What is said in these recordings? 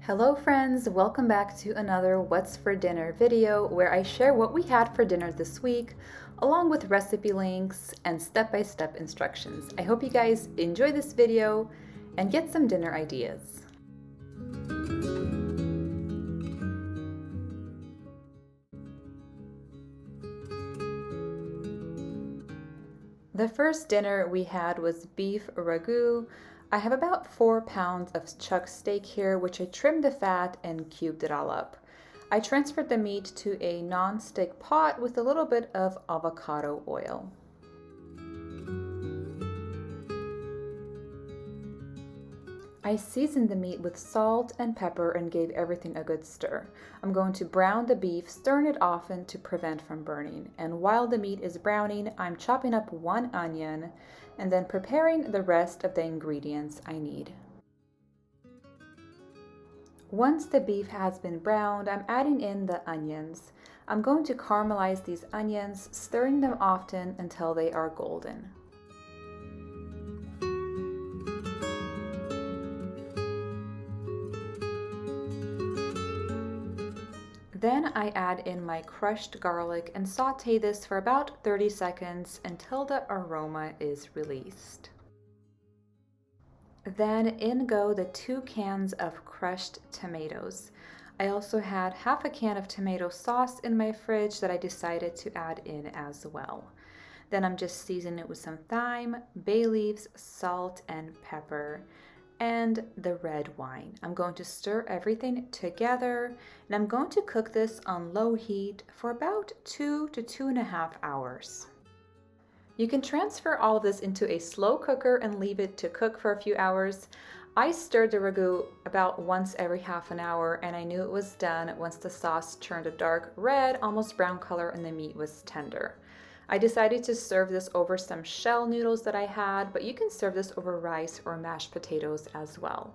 Hello friends, welcome back to another What's for Dinner video where I share what we had for dinner this week along with recipe links and step-by-step instructions. I hope you guys enjoy this video and get some dinner ideas. The first dinner we had was beef ragu. I have about 4 pounds of chuck steak here, which I trimmed the fat and cubed it all up. I transferred the meat to a non-stick pot with a little bit of avocado oil. I seasoned the meat with salt and pepper and gave everything a good stir. I'm going to brown the beef, stirring it often to prevent from burning. And while the meat is browning, I'm chopping up 1 onion and then preparing the rest of the ingredients I need. Once the beef has been browned, I'm adding in the onions. I'm going to caramelize these onions, stirring them often until they are golden. Then I add in my crushed garlic and saute this for about 30 seconds until the aroma is released. Then in go the 2 cans of crushed tomatoes. I also had half a can of tomato sauce in my fridge that I decided to add in as well. Then I'm just seasoning it with some thyme, bay leaves, salt, and pepper, and the red wine. I'm going to stir everything together, and I'm going to cook this on low heat for about 2 to 2.5 hours. You can transfer all of this into a slow cooker and leave it to cook for a few hours. I stirred the ragu about once every half an hour, and I knew it was done once the sauce turned a dark red, almost brown color, and the meat was tender. I decided to serve this over some shell noodles that I had, but you can serve this over rice or mashed potatoes as well.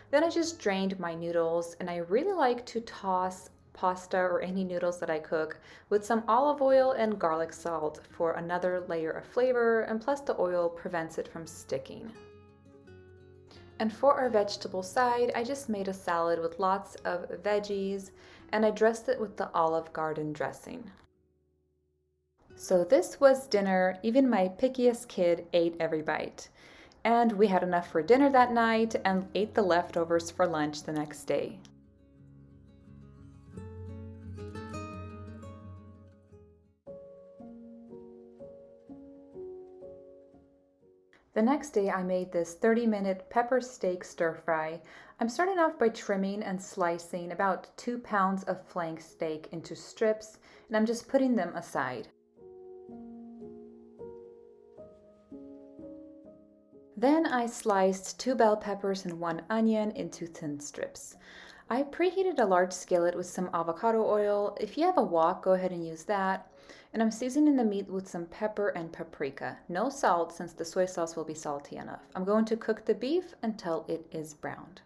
Then I just drained my noodles, and I really like to toss pasta or any noodles that I cook with some olive oil and garlic salt for another layer of flavor, and plus the oil prevents it from sticking. And for our vegetable side, I just made a salad with lots of veggies, and I dressed it with the Olive Garden dressing. So this was dinner. Even my pickiest kid ate every bite. And we had enough for dinner that night and ate the leftovers for lunch the next day. The next day I made this 30-minute pepper steak stir fry. I'm starting off by trimming and slicing about 2 pounds of flank steak into strips, and I'm just putting them aside. Then I sliced 2 bell peppers and 1 onion into thin strips. I preheated a large skillet with some avocado oil. If you have a wok, go ahead and use that. And I'm seasoning the meat with some pepper and paprika. No salt, since the soy sauce will be salty enough. I'm going to cook the beef until it is browned.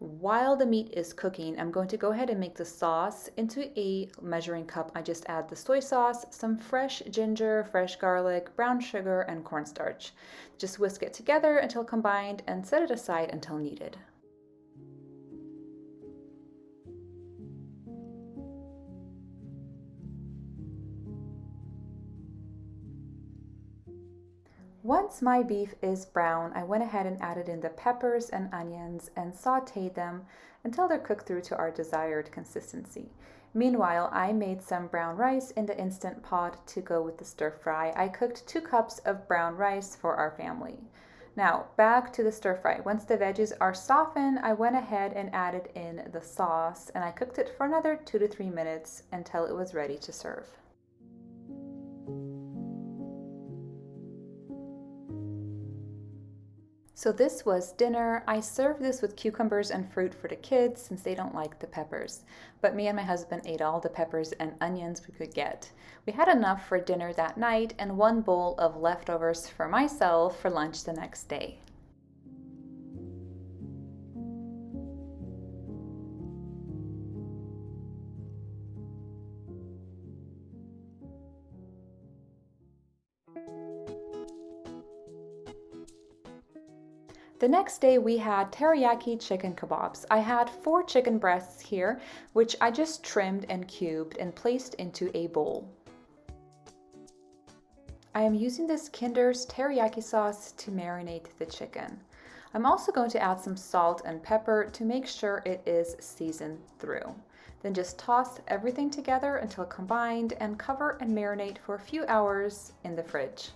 While the meat is cooking, I'm going to go ahead and make the sauce. Into a measuring cup, I just add the soy sauce, some fresh ginger, fresh garlic, brown sugar, and cornstarch. Just whisk it together until combined and set it aside until needed. Once my beef is brown, I went ahead and added in the peppers and onions and sauteed them until they're cooked through to our desired consistency. Meanwhile, I made some brown rice in the Instant Pot to go with the stir fry. I cooked 2 cups of brown rice for our family. Now, back to the stir fry. Once the veggies are softened, I went ahead and added in the sauce, and I cooked it for another 2 to 3 minutes until it was ready to serve. So this was dinner. I served this with cucumbers and fruit for the kids since they don't like the peppers. But me and my husband ate all the peppers and onions we could get. We had enough for dinner that night and 1 bowl of leftovers for myself for lunch the next day. The next day we had teriyaki chicken kebabs. I had 4 chicken breasts here, which I just trimmed and cubed and placed into a bowl. I am using this Kinder's teriyaki sauce to marinate the chicken. I'm also going to add some salt and pepper to make sure it is seasoned through. Then just toss everything together until combined and cover and marinate for a few hours in the fridge.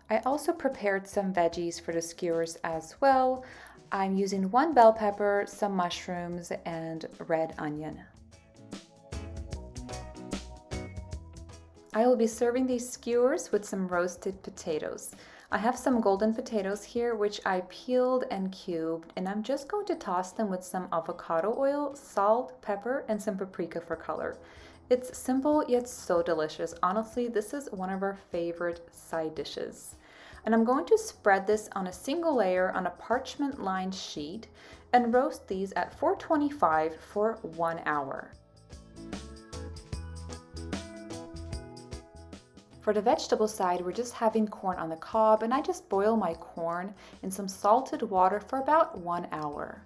I also prepared some veggies for the skewers as well. I'm using 1 bell pepper, some mushrooms, and red onion. I will be serving these skewers with some roasted potatoes. I have some golden potatoes here which I peeled and cubed, and I'm just going to toss them with some avocado oil, salt, pepper, and some paprika for color. It's simple yet so delicious. Honestly, this is one of our favorite side dishes. And I'm going to spread this on a single layer on a parchment lined sheet and roast these at 425 for 1 hour. For the vegetable side, we're just having corn on the cob, and I just boil my corn in some salted water for about 1 hour.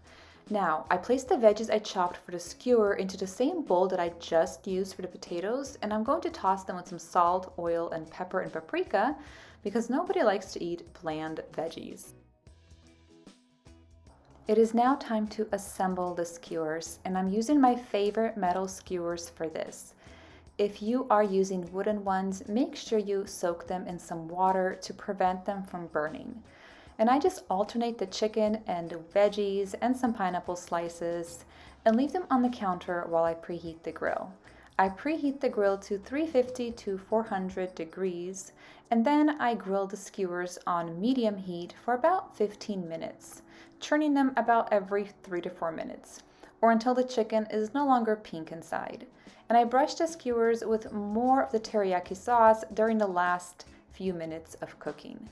Now, I placed the veggies I chopped for the skewer into the same bowl that I just used for the potatoes, and I'm going to toss them with some salt, oil, and pepper and paprika because nobody likes to eat bland veggies. It is now time to assemble the skewers, and I'm using my favorite metal skewers for this. If you are using wooden ones, make sure you soak them in some water to prevent them from burning. And I just alternate the chicken and veggies and some pineapple slices and leave them on the counter while I preheat the grill. I preheat the grill to 350 to 400 degrees, and then I grill the skewers on medium heat for about 15 minutes, turning them about every 3 to 4 minutes, or until the chicken is no longer pink inside. And I brush the skewers with more of the teriyaki sauce during the last few minutes of cooking.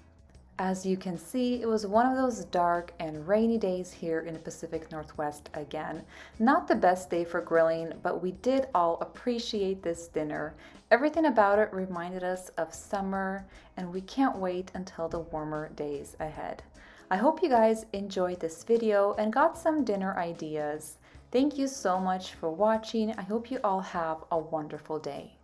As you can see, it was one of those dark and rainy days here in the Pacific Northwest again. Not the best day for grilling, but we did all appreciate this dinner. Everything about it reminded us of summer, and we can't wait until the warmer days ahead. I hope you guys enjoyed this video and got some dinner ideas. Thank you so much for watching. I hope you all have a wonderful day.